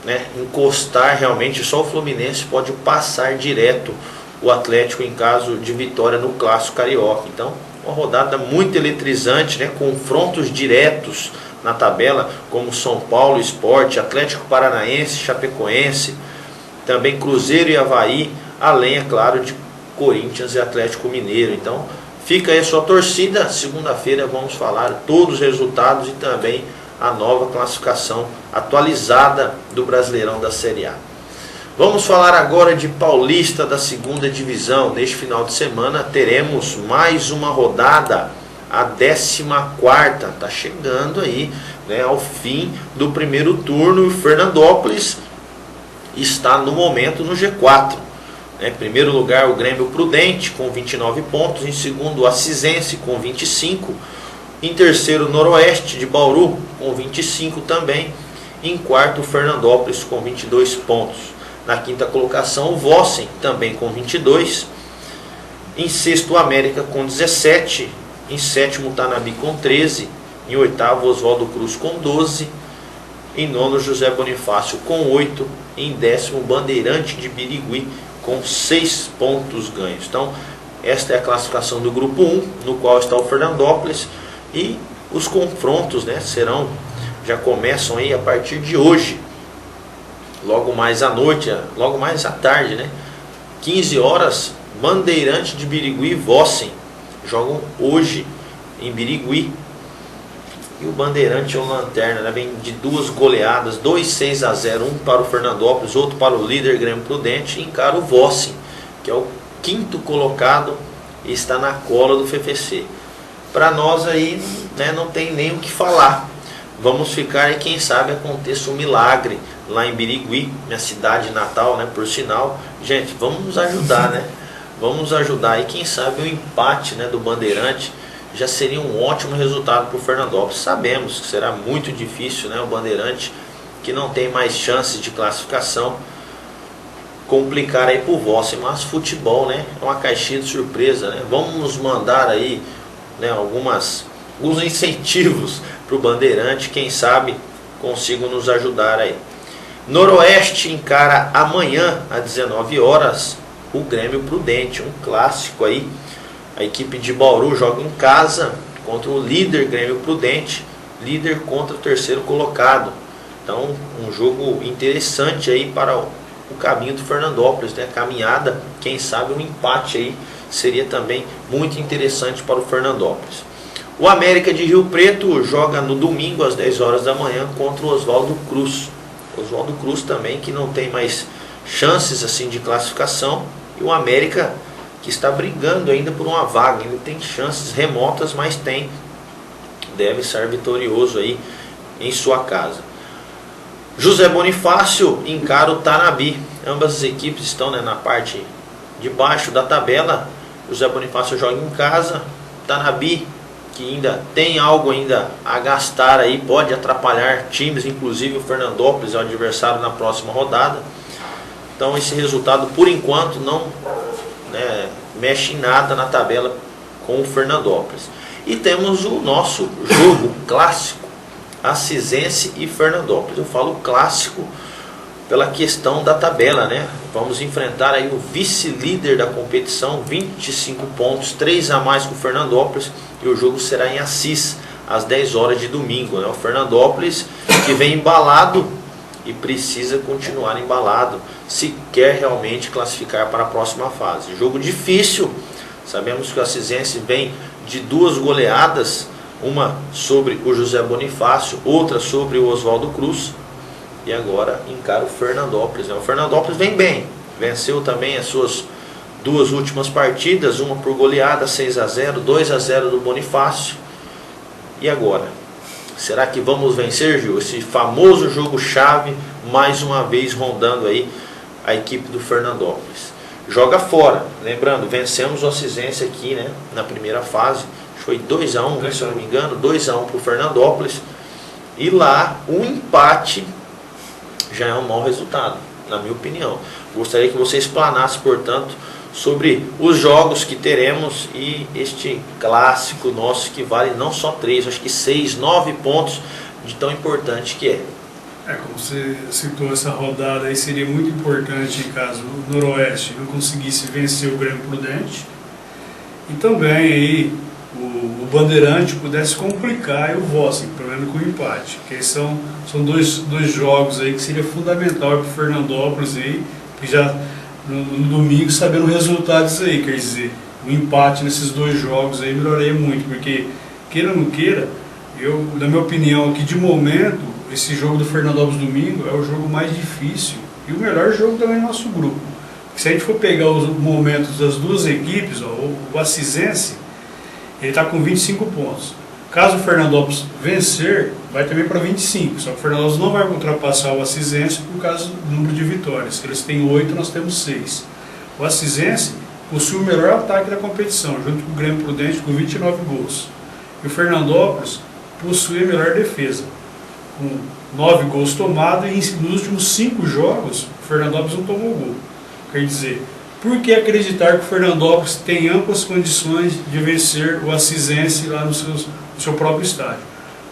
S1: né, encostar realmente. Só o Fluminense pode passar direto o Atlético em caso de vitória no Clássico Carioca. Então, uma rodada muito eletrizante, né, confrontos diretos na tabela, como São Paulo, Sport, Atlético Paranaense, Chapecoense, também Cruzeiro e Avaí, além, é claro, de Corinthians e Atlético Mineiro. Então, fica aí a sua torcida. Segunda-feira vamos falar todos os resultados e também a nova classificação atualizada do Brasileirão da Série A. Vamos falar agora de Paulista da segunda divisão. Neste final de semana teremos mais uma rodada, a 14ª. Está chegando aí, né, ao fim do primeiro turno, e o Fernandópolis está no momento no G4. Em primeiro lugar o Grêmio Prudente com 29 pontos, em segundo o Acisense com 25, em terceiro o Noroeste de Bauru com 25 também, em quarto o Fernandópolis com 22 pontos. Na quinta colocação o Vossen também com 22, em sexto o América com 17, em sétimo o Tanabi com 13, em oitavo Oswaldo Cruz com 12, em nono José Bonifácio com 8, em décimo Bandeirante de Birigui com 6 pontos ganhos. Então, esta é a classificação do grupo 1, no qual está o Fernandópolis, e os confrontos, né, já começam aí a partir de hoje, logo mais à noite, logo mais à tarde, né, 15 horas, Bandeirante de Birigui e Vossen jogam hoje em Birigui. E o Bandeirante é o lanterna, né? Vem de 2 goleadas, 2-6-0, um para o Fernandópolis, outro para o líder Grêmio Prudente, e encara o Vossen, que é o 5º colocado e está na cola do FFC. Para nós aí, né, não tem nem o que falar. Vamos ficar, e quem sabe aconteça um milagre lá em Birigui, minha cidade natal, né, por sinal. Gente, vamos nos ajudar, né? Vamos nos ajudar, e quem sabe o empate, né, do Bandeirante já seria um ótimo resultado para o Fernandópolis. Sabemos que será muito difícil, né, o Bandeirante, que não tem mais chances de classificação, complicar aí para o Vossen. Mas futebol, né, é uma caixinha de surpresa, né? Vamos mandar aí, né, alguns incentivos para o Bandeirante, quem sabe consigam nos ajudar aí. Noroeste encara amanhã às 19 horas o Grêmio Prudente, um clássico aí. A equipe de Bauru joga em casa contra o líder Grêmio Prudente, líder contra o terceiro colocado. Então, um jogo interessante aí para o caminho do Fernandópolis, né? Caminhada, quem sabe um empate aí seria também muito interessante para o Fernandópolis. O América de Rio Preto joga no domingo às 10 horas da manhã contra o Oswaldo Cruz. Oswaldo Cruz também, que não tem mais chances assim de classificação, e o América que está brigando ainda por uma vaga, ele tem chances remotas, mas deve ser vitorioso aí em sua casa. José Bonifácio encara o Tanabi. Ambas as equipes estão, né, na parte de baixo da tabela. José Bonifácio joga em casa, Tanabi que ainda tem algo ainda a gastar aí, pode atrapalhar times, inclusive o Fernandópolis é o adversário na próxima rodada. Então esse resultado por enquanto não mexe em nada na tabela com o Fernandópolis. E temos o nosso jogo clássico, Acisense e Fernandópolis. Eu falo clássico pela questão da tabela, né? Vamos enfrentar aí o vice-líder da competição, 25 pontos, 3 a mais que o Fernandópolis, e o jogo será em Assis, às 10 horas de domingo, né? O Fernandópolis que vem embalado e precisa continuar embalado se quer realmente classificar para a próxima fase. Jogo difícil, sabemos que o Acisense vem de 2 goleadas, uma sobre o José Bonifácio, outra sobre o Oswaldo Cruz, e agora encara o Fernandópolis, né? O Fernandópolis vem bem, venceu também as suas 2 últimas partidas, uma por goleada, 6 a 0, 2 a 0 do Bonifácio. E agora? Será que vamos vencer, Gil? Esse famoso jogo-chave, mais uma vez rondando aí a equipe do Fernandópolis. Joga fora, lembrando, vencemos o Acisense aqui, né, na primeira fase, foi 2 a 1, se eu não me engano, 2 a 1 para o Fernandópolis, e lá o empate já é um mau resultado, na minha opinião. Gostaria que você explanasse, portanto, sobre os jogos que teremos e este clássico nosso que vale não só 3, acho que 6, 9 pontos de tão importante que é.
S2: Como você citou, essa rodada aí seria muito importante caso o Noroeste não conseguisse vencer o Grêmio Prudente e também aí o Bandeirante pudesse complicar o Vossen, pelo menos com o empate, porque são dois jogos aí que seria fundamental para o Fernandópolis aí, que já no domingo sabendo o resultado disso aí, quer dizer, o empate nesses 2 jogos aí melhoraria muito, porque queira ou não queira, na minha opinião aqui de momento, esse jogo do Fernandópolis domingo é o jogo mais difícil e o melhor jogo também do nosso grupo. Porque se a gente for pegar os momentos das 2 equipes, o Acisense, ele está com 25 pontos. Caso o Fernandópolis vencer, vai também para 25. Só que o Fernandópolis não vai ultrapassar o Acisense por causa do número de vitórias. Eles têm 8, nós temos 6. O Acisense possui o melhor ataque da competição, junto com o Grêmio Prudente, com 29 gols. E o Fernandópolis possui a melhor defesa, com 9 gols tomados, e nos últimos 5 jogos o Fernandópolis não tomou gol. Quer dizer, por que acreditar que o Fernandópolis tem amplas condições de vencer o Acisense lá no seu próprio estádio?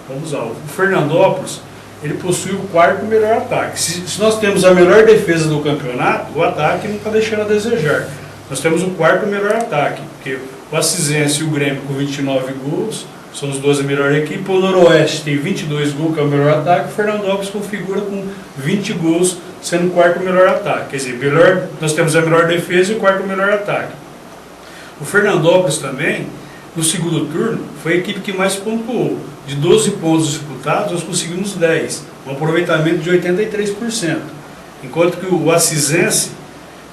S2: Vamos lá, o Fernandópolis ele possui o 4º melhor ataque. Se nós temos a melhor defesa do campeonato, o ataque não está deixando a desejar. Nós temos o 4º melhor ataque, porque o Acisense e o Grêmio com 29 gols são os 2 a melhor equipe. O Noroeste tem 22 gols, que é o melhor ataque. O Fernandópolis configura com 20 gols, sendo o 4º melhor ataque. Quer dizer, nós temos a melhor defesa e o 4º melhor ataque. O Fernandópolis também, no segundo turno, foi a equipe que mais pontuou. De 12 pontos disputados, nós conseguimos 10, um aproveitamento de 83%. Enquanto que o Acisense,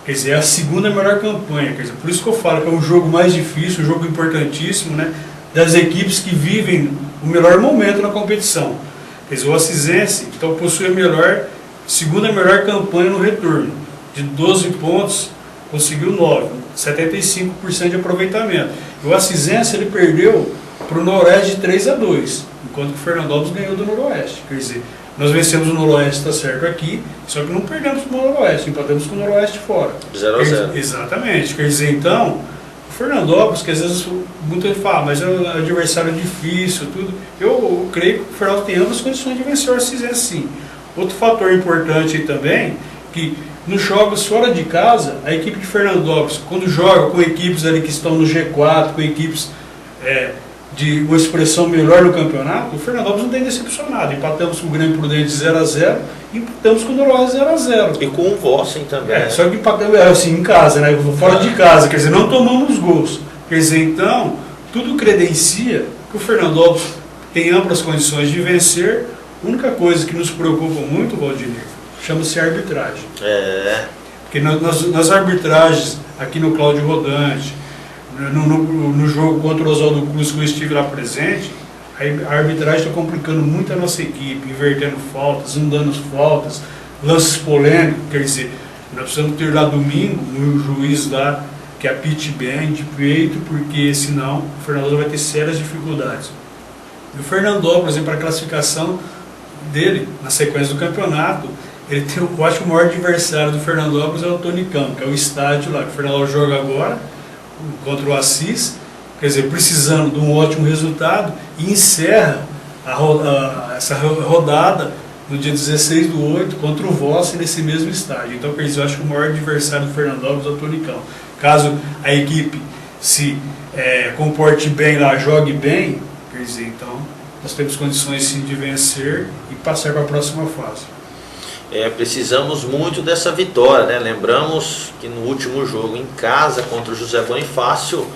S2: quer dizer, é a 2ª melhor campanha. Quer dizer, por isso que eu falo que é um jogo mais difícil, um jogo importantíssimo, né, das equipes que vivem o melhor momento na competição. Quer dizer, o Acisense então possui a 2ª melhor campanha no retorno. De 12 pontos, conseguiu 9, 75% de aproveitamento. E o Acisense ele perdeu para o Noroeste de 3 a 2, enquanto que o Fernandópolis ganhou do Noroeste. Quer dizer, nós vencemos o Noroeste, está certo aqui, só que não perdemos para o Noroeste, empatamos com o Noroeste fora.
S1: 0 a 0.
S2: Exatamente. Quer dizer, então, o Fernandópolis, que às vezes muita gente fala, mas é um adversário difícil, tudo. Eu creio que o Fernandópolis tem ambas condições de vencer o Acisense, sim. Outro fator importante aí também, que nos jogos fora de casa, a equipe de Fernandópolis, quando joga com equipes ali que estão no G4, com equipes de uma expressão melhor no campeonato, o Fernandópolis não tem decepcionado. Empatamos com o Grêmio Prudente 0 a 0 e empatamos com o Noroeste 0 a 0.
S1: E com o Vossen também. Né?
S2: Só que empatamos assim, em casa, né? Fora de casa, quer dizer, não tomamos gols. Quer dizer, então, tudo credencia que o Fernandópolis tem amplas condições de vencer. A única coisa que nos preocupa muito, Valdir, chama-se arbitragem. Porque nas arbitragens, aqui no Cláudio Rodante, no jogo contra o Oswaldo Cruz, que eu estive lá presente, a arbitragem está complicando muito a nossa equipe, invertendo faltas, não dando faltas, lances polêmicos. Quer dizer, nós precisamos ter lá domingo um juiz lá que apite bem, de peito, porque senão o Fernandópolis vai ter sérias dificuldades. E o Fernandópolis, para a classificação dele, na sequência do campeonato, ele tem, eu acho que o maior adversário do Fernandópolis é o Tonicão, que é o estádio lá, que o Fernandópolis joga agora contra o Assis, quer dizer, precisando de um ótimo resultado, e encerra essa rodada no dia 16/8 contra o Vossa nesse mesmo estádio. Então, quer dizer, eu acho que o maior adversário do Fernandópolis é o Tonicão. Caso a equipe se comporte bem lá, jogue bem, quer dizer, então nós temos condições sim de vencer e passar para a próxima fase.
S1: Precisamos muito dessa vitória, né? Lembramos que no último jogo em casa contra o José Bonifácio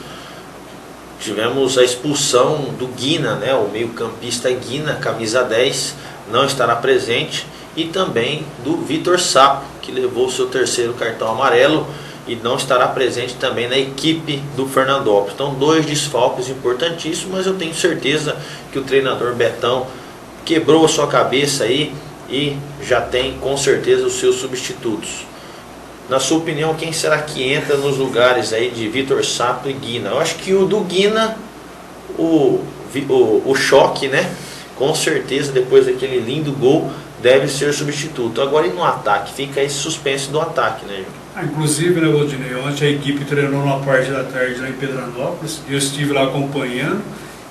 S1: tivemos a expulsão do Guina, né? O meio-campista Guina, camisa 10, não estará presente, e também do Vitor Sapo, que levou o seu terceiro cartão amarelo e não estará presente também na equipe do Fernandópolis. Então, 2 desfalques importantíssimos, mas eu tenho certeza que o treinador Betão quebrou a sua cabeça aí e já tem com certeza os seus substitutos. Na sua opinião, quem será que entra nos lugares aí de Vitor Sapo e Guina? Eu acho que o do Guina, o Choque, né? Com certeza, depois daquele lindo gol, deve ser substituto. Agora, e no ataque? Fica esse suspense do ataque, né, João?
S2: Inclusive, né, Valdinei, ontem a equipe treinou na parte da tarde lá em Pedranópolis, e eu estive lá acompanhando,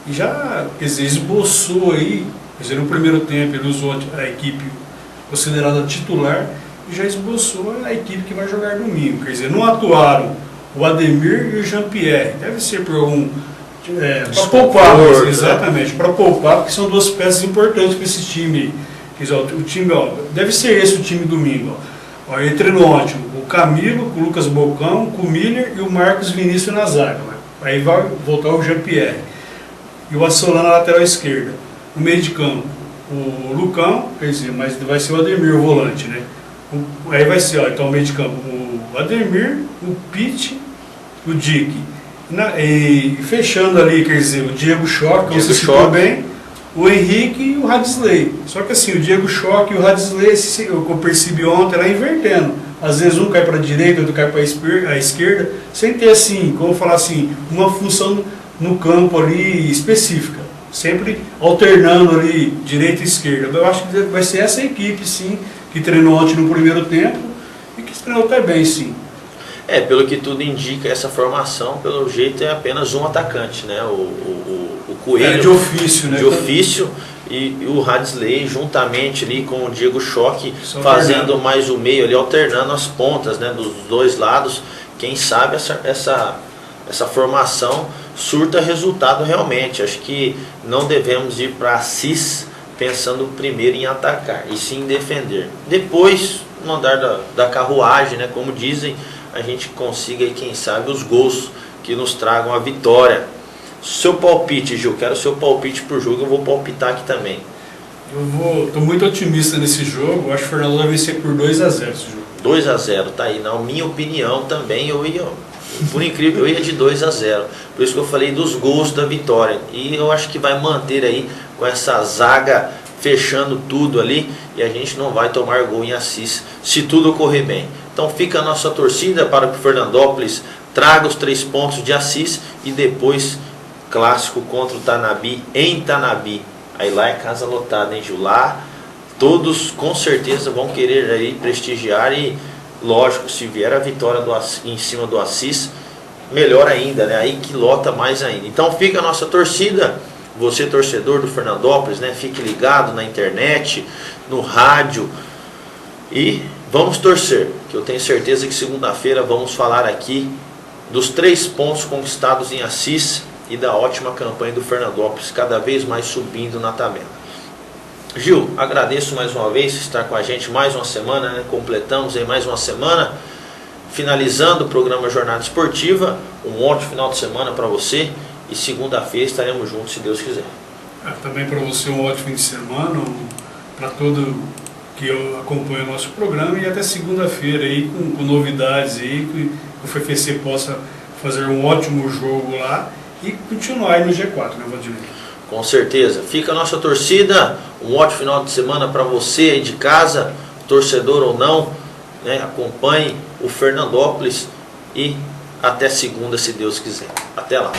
S2: e já, quer dizer, esboçou aí, quer dizer, no primeiro tempo ele usou a equipe considerada titular, e já esboçou a equipe que vai jogar domingo. Quer dizer, não atuaram o Ademir e o Jean-Pierre. Deve ser por algum... para poupar, exatamente, para poupar, porque são 2 peças importantes para esse time. Quer dizer, o time, deve ser esse o time domingo. Ele treinou ontem o Camilo, o Lucas Bocão, o Miller e o Marcos Vinícius na zaga. Aí vai voltar o Jean-Pierre. E o Assolano na lateral esquerda. No meio de campo, o Lucão, quer dizer, mas vai ser o Ademir, o volante, né? Aí vai ser, então, o meio de campo, o Ademir, o Pitt, o Dick. E fechando ali, quer dizer, o Diego Choque, que você citou bem, o Henrique e o Radisley. Só que assim, o Diego Choque e o Radisley, o que eu percebi ontem, era invertendo. Às vezes um cai para a direita, outro cai para a esquerda, sem ter assim, como falar assim, uma função no campo ali específica. Sempre alternando ali, direita e esquerda. Eu acho que vai ser essa equipe, sim, que treinou ontem no primeiro tempo e que treinou até bem, sim.
S1: Pelo que tudo indica, essa formação, pelo jeito, é apenas um atacante, né? O Coelho.
S2: De ofício, né?
S1: De ofício, e o Radisley, juntamente ali com o Diego Choque, fazendo mais o meio ali, alternando as pontas, né? Dos 2 lados. Quem sabe essa formação surta resultado realmente. Acho que não devemos ir para Assis pensando primeiro em atacar, e sim em defender. Depois, no andar da carruagem, né? Como dizem, a gente consiga, quem sabe, os gols que nos tragam a vitória. Seu palpite, Gil, quero seu palpite por jogo, eu vou palpitar aqui também.
S2: Estou muito otimista nesse jogo, acho que o Fernando vai vencer por 2-0 esse jogo.
S1: 2-0, tá aí. Na minha opinião também, por incrível, eu ia de 2-0. Por isso que eu falei dos gols da vitória. E eu acho que vai manter aí com essa zaga fechando tudo ali, e a gente não vai tomar gol em Assis, se tudo ocorrer bem. Então fica a nossa torcida para que o Fernandópolis traga os 3 pontos de Assis, e depois clássico contra o Tanabi em Tanabi. Aí lá é casa lotada, hein, Gil? Lá todos com certeza vão querer aí prestigiar, e lógico, se vier a vitória em cima do Assis, melhor ainda, né? Aí que lota mais ainda. Então fica a nossa torcida. Você, torcedor do Fernandópolis, né? Fique ligado na internet, no rádio, e vamos torcer, que eu tenho certeza que segunda-feira vamos falar aqui dos 3 pontos conquistados em Assis e da ótima campanha do Fernandópolis, cada vez mais subindo na tabela. Gil, agradeço mais uma vez estar com a gente mais uma semana, né? Completamos aí mais uma semana, finalizando o programa Jornada Esportiva. Um ótimo final de semana para você, e segunda-feira estaremos juntos, se Deus quiser.
S2: Também para você um ótimo fim de semana, para todo que acompanha o nosso programa, e até segunda-feira aí com novidades aí, que o FFC possa fazer um ótimo jogo lá e continuar aí no G4, né, Valdinei?
S1: Com certeza. Fica a nossa torcida, um ótimo final de semana para você aí de casa, torcedor ou não, né? Acompanhe o Fernandópolis e até segunda, se Deus quiser. Até lá.